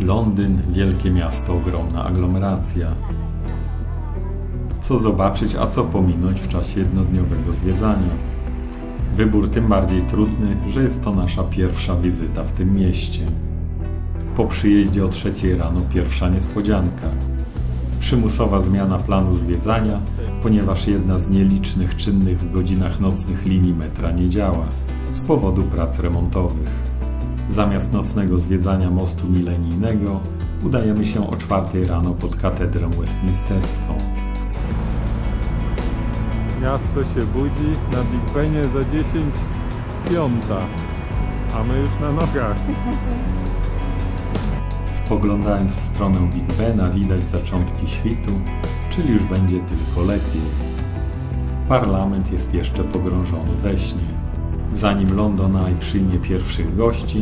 Londyn, wielkie miasto, ogromna aglomeracja. Co zobaczyć, a co pominąć w czasie jednodniowego zwiedzania? Wybór tym bardziej trudny, że jest to nasza pierwsza wizyta w tym mieście. Po przyjeździe o 3 rano pierwsza niespodzianka. Przymusowa zmiana planu zwiedzania, ponieważ jedna z nielicznych czynnych w godzinach nocnych linii metra nie działa z powodu prac remontowych. Zamiast nocnego zwiedzania mostu milenijnego udajemy się o 4 rano pod katedrę westminsterską. Miasto się budzi, na Big Benie za 10:05, a my już na nogach. Spoglądając w stronę Big Bena widać zaczątki świtu, czyli już będzie tylko lepiej. Parlament jest jeszcze pogrążony we śnie. Zanim London Eye przyjmie pierwszych gości,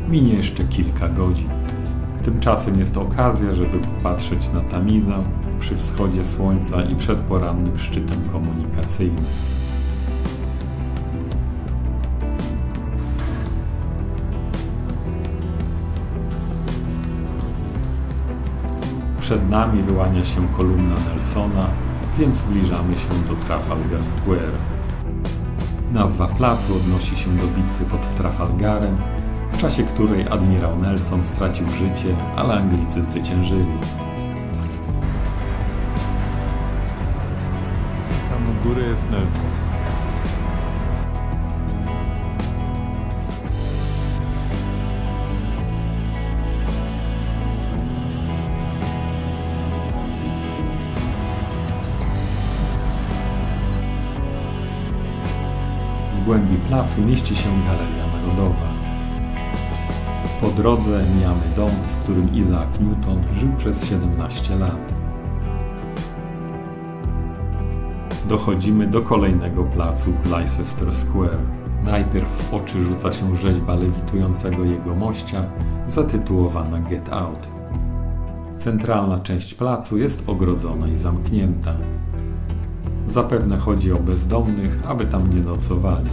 minie jeszcze kilka godzin. Tymczasem jest okazja, żeby popatrzeć na Tamizę przy wschodzie słońca i przed porannym szczytem komunikacyjnym. Przed nami wyłania się kolumna Nelsona, więc zbliżamy się do Trafalgar Square. Nazwa placu odnosi się do bitwy pod Trafalgarem, w czasie której admirał Nelson stracił życie, ale Anglicy zwyciężyli. Tam u góry jest Nelson. W głębi placu mieści się Galeria Narodowa. Po drodze mijamy dom, w którym Isaac Newton żył przez 17 lat. Dochodzimy do kolejnego placu Leicester Square. Najpierw w oczy rzuca się rzeźba lewitującego jegomościa zatytułowana Get Out. Centralna część placu jest ogrodzona i zamknięta. Zapewne chodzi o bezdomnych, aby tam nie nocowali.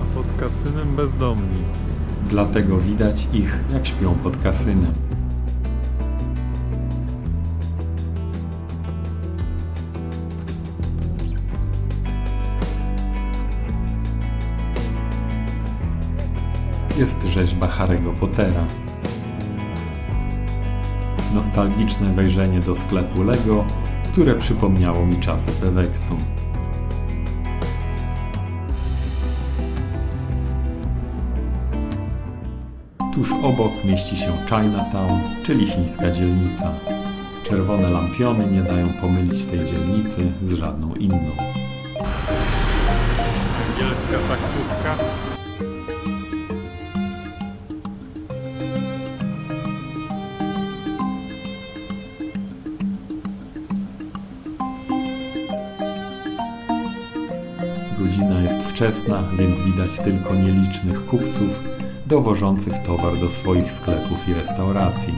A pod kasynem bezdomni. Dlatego widać ich, jak śpią pod kasynem. Jest rzeźba Harry'ego Pottera. Nostalgiczne wejrzenie do sklepu Lego, które przypomniało mi czasy Peweksu. Tuż obok mieści się Chinatown, czyli chińska dzielnica. Czerwone lampiony nie dają pomylić tej dzielnicy z żadną inną. Angielska taksówka. Godzina jest wczesna, więc widać tylko nielicznych kupców dowożących towar do swoich sklepów i restauracji.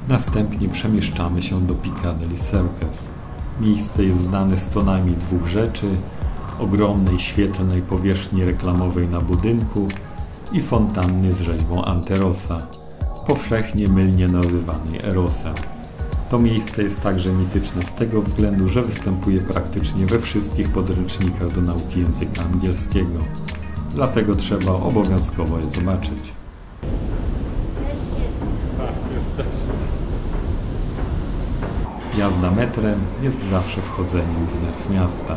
Następnie przemieszczamy się do Piccadilly Circus. Miejsce jest znane z co najmniej 2 rzeczy: ogromnej, świetlnej powierzchni reklamowej na budynku i fontanny z rzeźbą Anterosa, powszechnie mylnie nazywanej Erosem. To miejsce jest także mityczne z tego względu, że występuje praktycznie we wszystkich podręcznikach do nauki języka angielskiego. Dlatego trzeba obowiązkowo je zobaczyć. Jazda metrem jest zawsze wchodzeniem w nerw miasta.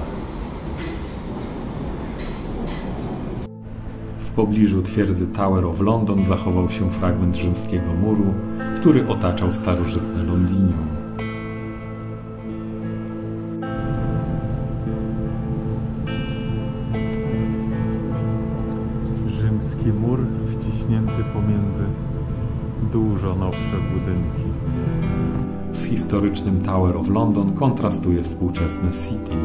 W pobliżu twierdzy Tower of London zachował się fragment rzymskiego muru, który otaczał starożytne Londinium. Rzymski mur wciśnięty pomiędzy dużo nowsze budynki. Z historycznym Tower of London kontrastuje współczesne City.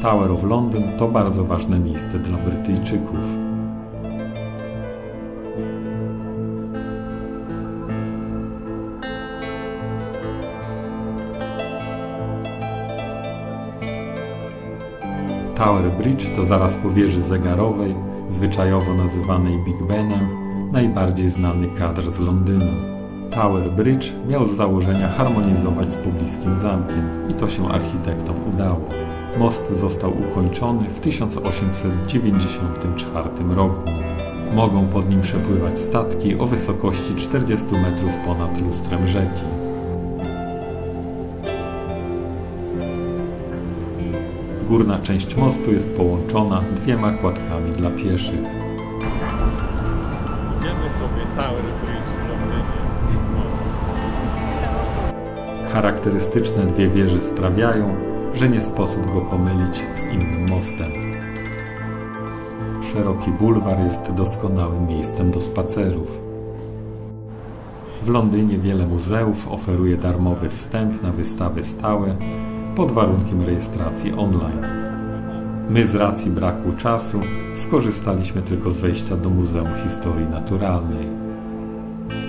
Tower of London to bardzo ważne miejsce dla Brytyjczyków. Tower Bridge to zaraz po wieży zegarowej, zwyczajowo nazywanej Big Benem, najbardziej znany kadr z Londynu. Tower Bridge miał z założenia harmonizować z pobliskim zamkiem i to się architektom udało. Most został ukończony w 1894 roku. Mogą pod nim przepływać statki o wysokości 40 metrów ponad lustrem rzeki. Górna część mostu jest połączona dwiema kładkami dla pieszych. Idziemy sobie Tower Bridge w Londynie. Charakterystyczne dwie wieże sprawiają, że nie sposób go pomylić z innym mostem. Szeroki bulwar jest doskonałym miejscem do spacerów. W Londynie wiele muzeów oferuje darmowy wstęp na wystawy stałe pod warunkiem rejestracji online. My z racji braku czasu skorzystaliśmy tylko z wejścia do Muzeum Historii Naturalnej.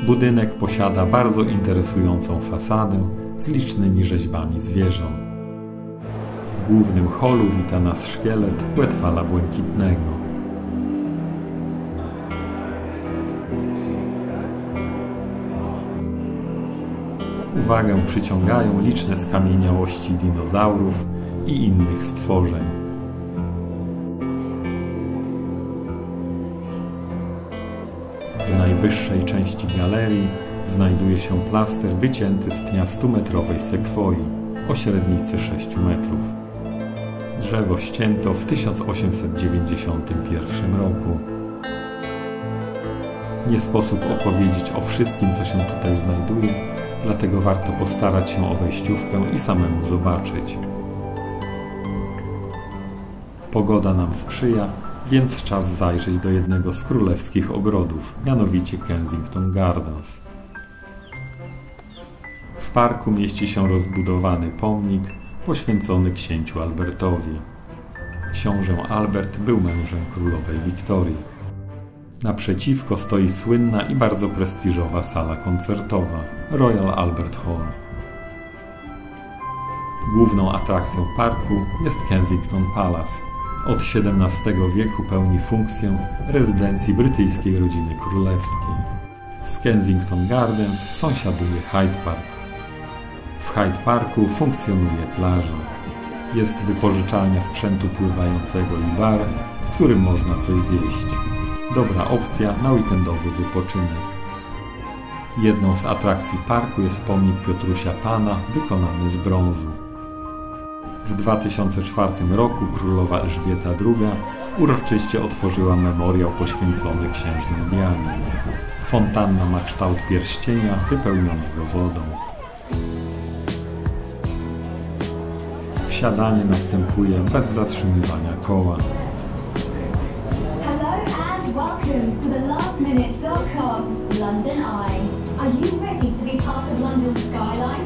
Budynek posiada bardzo interesującą fasadę z licznymi rzeźbami zwierząt. W głównym holu wita nas szkielet płetwala błękitnego. Uwagę przyciągają liczne skamieniałości dinozaurów i innych stworzeń. W najwyższej części galerii znajduje się plaster wycięty z pnia 100-metrowej sekwoi o średnicy 6 metrów. Drzewo ścięto w 1891 roku. Nie sposób opowiedzieć o wszystkim, co się tutaj znajduje, dlatego warto postarać się o wejściówkę i samemu zobaczyć. Pogoda nam sprzyja, więc czas zajrzeć do jednego z królewskich ogrodów, mianowicie Kensington Gardens. W parku mieści się rozbudowany pomnik poświęcony księciu Albertowi. Książę Albert był mężem królowej Wiktorii. Naprzeciwko stoi słynna i bardzo prestiżowa sala koncertowa Royal Albert Hall. Główną atrakcją parku jest Kensington Palace. Od XVII wieku pełni funkcję rezydencji brytyjskiej rodziny królewskiej. Z Kensington Gardens sąsiaduje Hyde Park. W Hyde Parku funkcjonuje plaża. Jest wypożyczalnia sprzętu pływającego i bar, w którym można coś zjeść. Dobra opcja na weekendowy wypoczynek. Jedną z atrakcji parku jest pomnik Piotrusia Pana wykonany z brązu. W 2004 roku królowa Elżbieta II uroczyście otworzyła memoriał poświęcony księżnej Dianie. Fontanna ma kształt pierścienia wypełnionego wodą. Wsiadanie następuje bez zatrzymywania koła. Welcome to the lastminute.com London Eye. Are you ready to be part of London's skyline?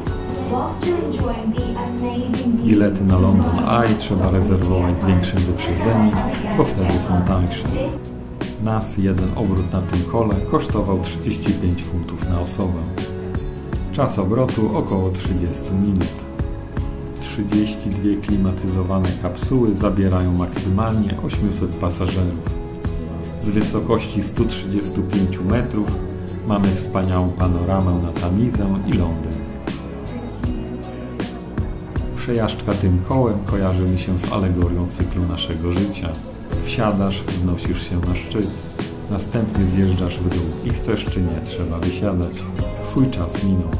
Whilst you're enjoying the amazing view. Bilety na London Eye trzeba rezerwować z większym wyprzedzeniem, bo wtedy są tańsze. Nas jeden obrót na tym kole kosztował 35 funtów na osobę. Czas obrotu około 30 minut. 32 klimatyzowane kapsuły zabierają maksymalnie 800 pasażerów. Z wysokości 135 metrów mamy wspaniałą panoramę na Tamizę i Londyn. Przejażdżka tym kołem kojarzy mi się z alegorią cyklu naszego życia. Wsiadasz, wznosisz się na szczyt, następnie zjeżdżasz w dół i chcesz czy nie, trzeba wysiadać. Twój czas minął.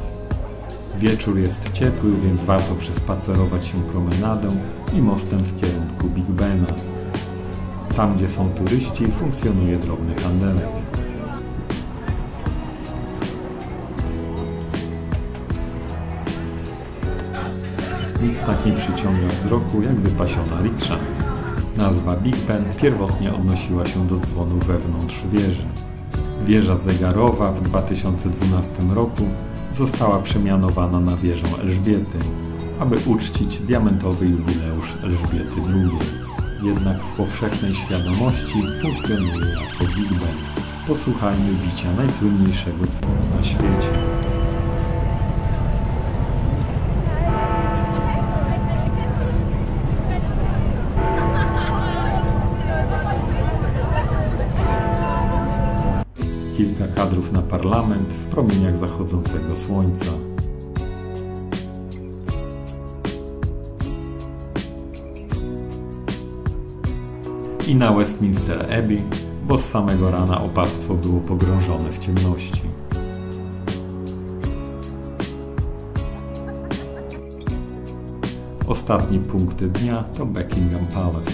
Wieczór jest ciepły, więc warto przespacerować się promenadą i mostem w kierunku Big Bena. Tam, gdzie są turyści, funkcjonuje drobny handelek. Nic tak nie przyciąga wzroku jak wypasiona riksza. Nazwa Big Ben pierwotnie odnosiła się do dzwonu wewnątrz wieży. Wieża zegarowa w 2012 roku została przemianowana na wieżę Elżbiety. aby uczcić diamentowy jubileusz Elżbiety II. Jednak w powszechnej świadomości funkcjonuje jako Big Ben. Posłuchajmy bicia najsłynniejszego dzwonu na świecie. Kilka kadrów na parlament w promieniach zachodzącego słońca. I na Westminster Abbey, bo z samego rana opactwo było pogrążone w ciemności. Ostatni punkt dnia to Buckingham Palace.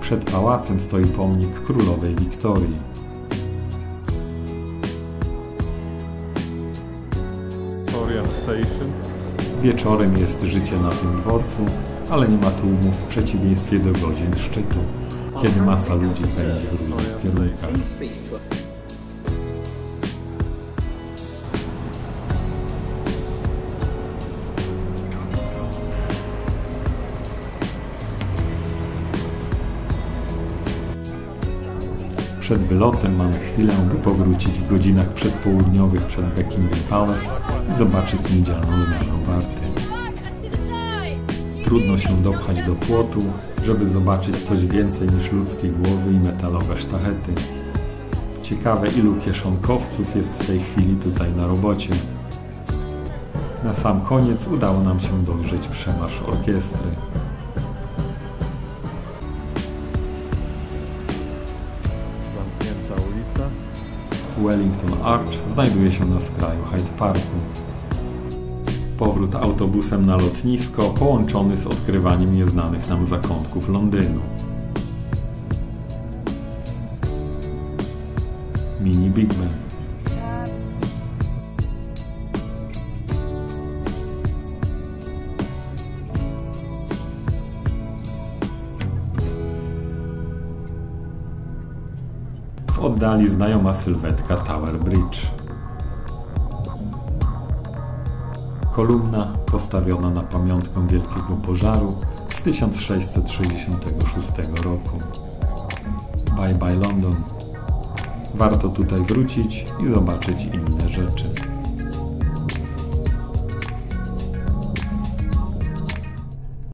Przed pałacem stoi pomnik królowej Wiktorii. Victoria Station. Wieczorem jest życie na tym dworcu, ale nie ma tłumów w przeciwieństwie do godzin szczytu, kiedy masa ludzi pędzi w różnych kierunkach. Przed wylotem mamy chwilę, by powrócić w godzinach przedpołudniowych przed Buckingham Palace i zobaczyć niedzielną zmianę warty. Trudno się dopchać do płotu, żeby zobaczyć coś więcej niż ludzkie głowy i metalowe sztachety. Ciekawe, ilu kieszonkowców jest w tej chwili tutaj na robocie. Na sam koniec udało nam się dojrzeć przemarsz orkiestry. Wellington Arch znajduje się na skraju Hyde Parku. Powrót autobusem na lotnisko połączony z odkrywaniem nieznanych nam zakątków Londynu. Mini Big Ben. W oddali znajoma sylwetka Tower Bridge. Kolumna postawiona na pamiątkę Wielkiego Pożaru z 1666 roku. Bye bye London. Warto tutaj wrócić i zobaczyć inne rzeczy.